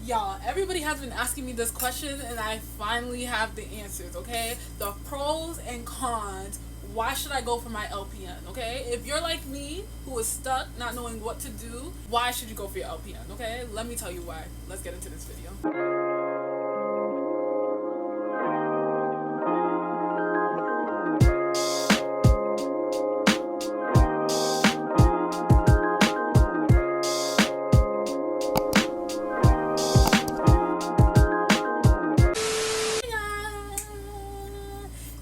Y'all, everybody has been asking me this question and I finally have the answers, okay? The pros and cons. Why should I go for my LPN, okay? If you're like me, who is stuck, not knowing what to do, why should you go for your LPN, okay? Let me tell you why. Let's get into this video.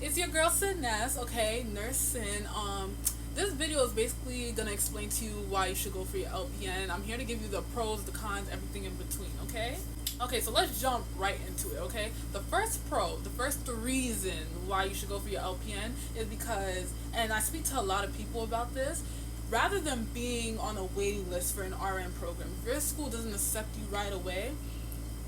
It's your girl Siness, okay, nurse Sin. This video is basically gonna explain to you why you should go for your LPN. I'm here to give you the pros, the cons, everything in between, okay? Okay, so let's jump right into it, okay? The first reason why you should go for your LPN is because, and I speak to a lot of people about this, rather than being on a waiting list for an RN program, if your school doesn't accept you right away,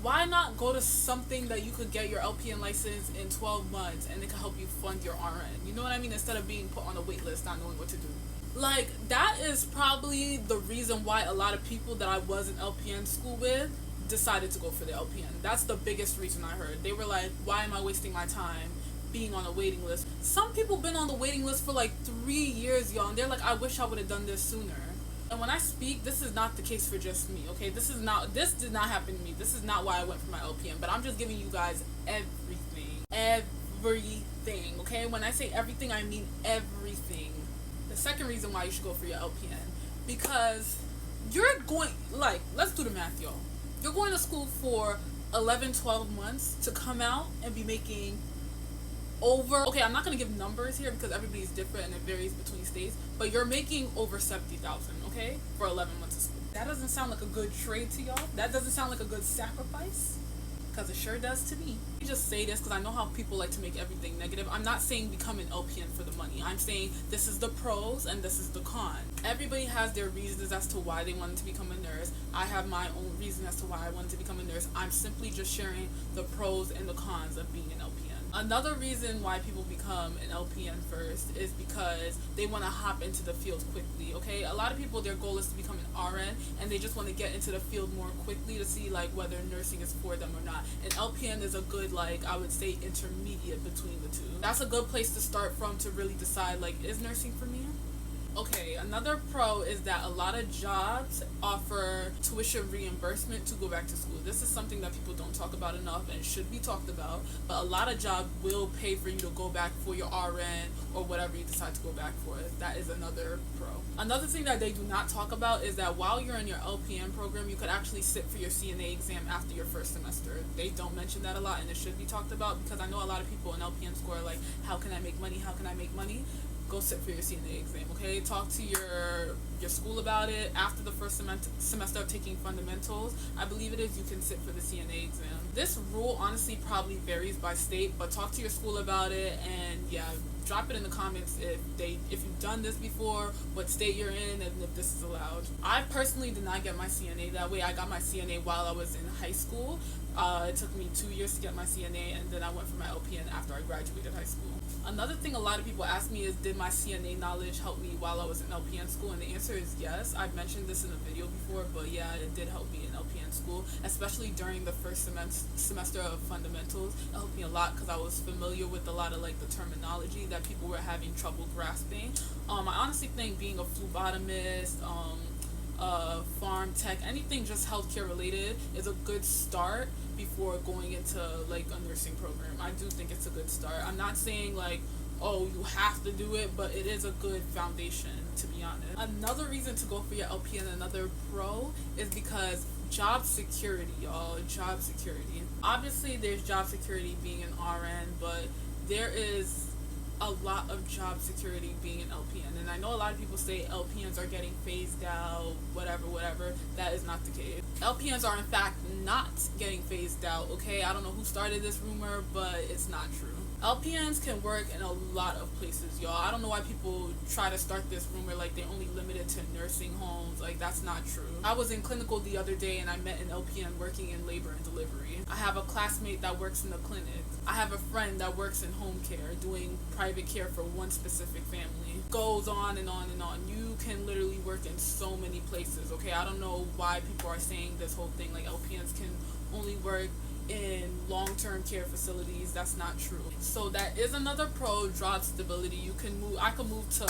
why not go to something that you could get your LPN license in 12 months and it can help you fund your RN? You know what I mean? Instead of being put on a wait list, not knowing what to do. Like, that is probably the reason why a lot of people that I was in LPN school with decided to go for the LPN. That's the biggest reason I heard. They were like, why am I wasting my time being on a waiting list? Some people been on the waiting list for like 3 years, y'all, and they're like, I wish I would have done this sooner. And when I speak, this is not the case for just me, okay? This did not happen to me. This is not why I went for my LPN, but I'm just giving you guys everything, okay? When I say everything, I mean everything. The second reason why you should go for your LPN, because you're going, like, let's do the math, y'all. You're going to school for 11, 12 months to come out and be making over, okay, I'm not going to give numbers here because everybody's different and it varies between states, but you're making over 70,000, okay, for 11 months of school. That doesn't sound like a good trade to y'all. That doesn't sound like a good sacrifice, because it sure does to me. I just say this because I know how people like to make everything negative. I'm not saying become an LPN for the money. I'm saying this is the pros and this is the con. Everybody has their reasons as to why they wanted to become a nurse. I have my own reason as to why I wanted to become a nurse. I'm simply just sharing the pros and the cons of being an LPN. Another reason why people become an LPN first is because they want to hop into the field quickly, okay? A lot of people, their goal is to become an RN, and they just want to get into the field more quickly to see, like, whether nursing is for them or not. And LPN is a good, like, I would say intermediate between the two. That's a good place to start from to really decide, like, is nursing for me? Okay, another pro is that a lot of jobs offer tuition reimbursement to go back to school. This is something that people don't talk about enough and should be talked about, but a lot of jobs will pay for you to go back for your RN or whatever you decide to go back for. That is another pro. Another thing that they do not talk about is that while you're in your LPN program, you could actually sit for your CNA exam after your first semester. They don't mention that a lot, and it should be talked about because I know a lot of people in LPN school are like, how can I make money? How can I make money? Go sit for your CNA exam, okay? Talk to your school about it. After the first semester of taking fundamentals, I believe it is, you can sit for the CNA exam. This rule honestly probably varies by state, but talk to your school about it, and yeah, drop it in the comments if you've done this before, what state you're in, and if this is allowed. I personally did not get my CNA that way. I got my CNA while I was in high school. It took me 2 years to get my CNA, and then I went for my LPN after I graduated high school. Another thing a lot of people ask me is, did my CNA knowledge help me while I was in LPN school? And the answer is yes. I've mentioned this in a video before, but yeah, it did help me in LPN school, especially during the first semester of fundamentals. It helped me a lot because I was familiar with a lot of, like, the terminology that people were having trouble grasping. I honestly think being a phlebotomist, farm tech, anything just healthcare related is a good start before going into, like, a nursing program. I do think it's a good start. I'm not saying, like, oh, you have to do it, but it is a good foundation, to be honest. Another reason to go for your LPN, another pro, is because job security, y'all. Job security. Obviously, there's job security being an RN, but there is a lot of job security being an LPN, and I know a lot of people say LPNs are getting phased out, whatever. That is not the case. LPNs are in fact not getting phased out, okay? I don't know who started this rumor, but it's not true. LPNs can work in a lot of places, y'all. I don't know why people try to start this rumor like they're only limited to nursing homes. Like, that's not true. I was in clinical the other day and I met an LPN working in labor and delivery. I have a classmate that works in the clinic. I have a friend that works in home care doing private care for one specific family. Goes on and on and on. You can literally work in so many places, okay? I don't know why people are saying this whole thing like LPNs can work in long-term care facilities. That's not true. So that is another pro, job stability. You can move. I can move to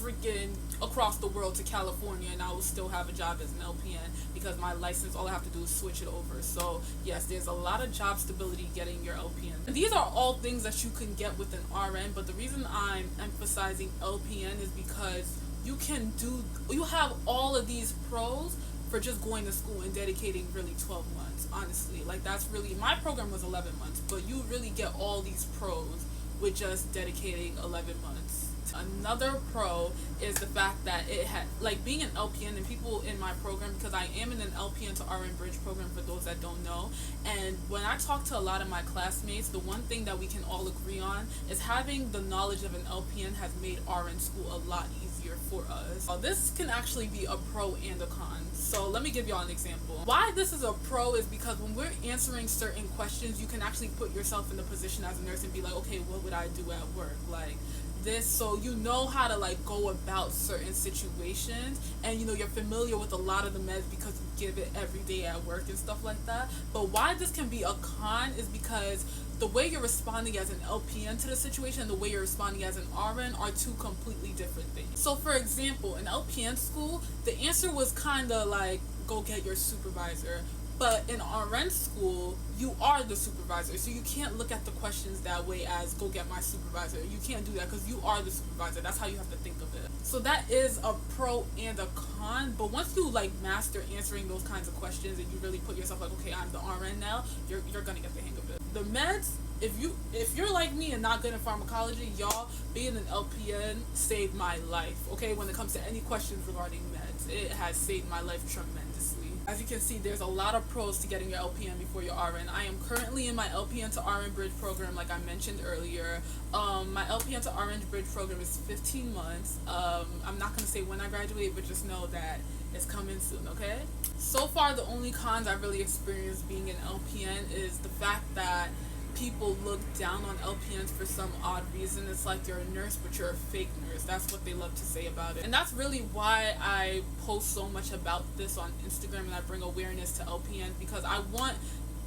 freaking across the world to California and I will still have a job as an LPN because my license, all I have to do is switch it over. So yes, there's a lot of job stability getting your LPN. And these are all things that you can get with an RN, but the reason I'm emphasizing LPN is because you have all of these pros for just going to school and dedicating really 12 months, honestly. Like, that's really, my program was 11 months, but you really get all these pros with just dedicating 11 months. Another pro is the fact that it had, like, being an LPN and people in my program, because I am in an LPN to RN bridge program for those that don't know, and when I talk to a lot of my classmates, the one thing that we can all agree on is having the knowledge of an LPN has made RN school a lot easier for us. This can actually be a pro and a con. So let me give y'all an example. Why this is a pro is because when we're answering certain questions, you can actually put yourself in the position as a nurse and be like, okay, what would I do at work? Like, this, so you know how to like go about certain situations, and you know you're familiar with a lot of the meds because you give it every day at work and stuff like that. But why this can be a con is because the way you're responding as an LPN to the situation and the way you're responding as an RN are two completely different things. So for example, in LPN school, the answer was kind of like, go get your supervisor. But in RN school, you are the supervisor, so you can't look at the questions that way as, go get my supervisor. You can't do that because you are the supervisor. That's how you have to think of it. So that is a pro and a con, but once you like master answering those kinds of questions and you really put yourself like, okay, I'm the RN now, you're gonna get the hang of it. The meds, if you're like me and not good in pharmacology, y'all, being an LPN saved my life, okay? When it comes to any questions regarding meds, it has saved my life tremendously. As you can see, there's a lot of pros to getting your LPN before your RN. I am currently in my LPN to RN bridge program, like I mentioned earlier. My LPN to RN bridge program is 15 months. I'm not going to say when I graduate, but just know that it's coming soon, okay? So far, the only cons I've really experienced being an LPN is the fact that people look down on LPNs for some odd reason. It's like you're a nurse, but you're a fake nurse. That's what they love to say about it. And that's really why I post so much about this on Instagram and I bring awareness to LPNs, because I want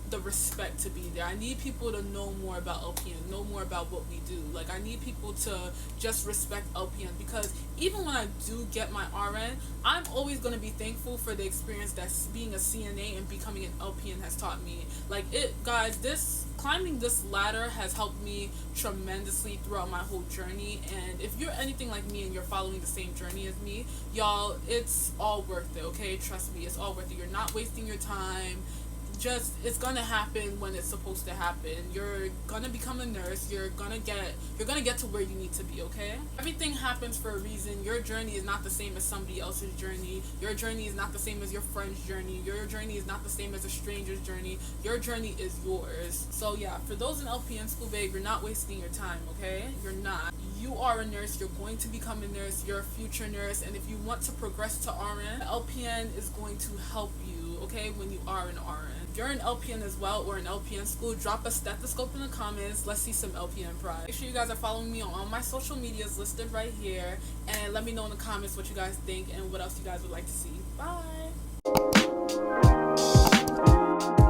the respect to be there. I need people to know more about LPN, know more about what we do. Like, I need people to just respect LPN, because even when I do get my RN, I'm always going to be thankful for the experience that being a CNA and becoming an LPN has taught me. Like, climbing this ladder has helped me tremendously throughout my whole journey, and if you're anything like me and you're following the same journey as me, y'all, it's all worth it, okay? Trust me, it's all worth it. You're not wasting your time. Just, it's gonna happen when it's supposed to happen. You're gonna become a nurse. You're gonna get to where you need to be, okay? Everything happens for a reason. Your journey is not the same as somebody else's journey. Your journey is not the same as your friend's journey. Your journey is not the same as a stranger's journey. Your journey is yours. So yeah, for those in LPN school, babe, you're not wasting your time, okay? You're not. You are a nurse. You're going to become a nurse. You're a future nurse, and if you want to progress to RN, LPN is going to help you, okay, when you are an RN. If you're an LPN as well, or an LPN school, drop a stethoscope in the comments. Let's see some LPN pride. Make sure you guys are following me on all my social medias listed right here, and let me know in the comments what you guys think and what else you guys would like to see. Bye!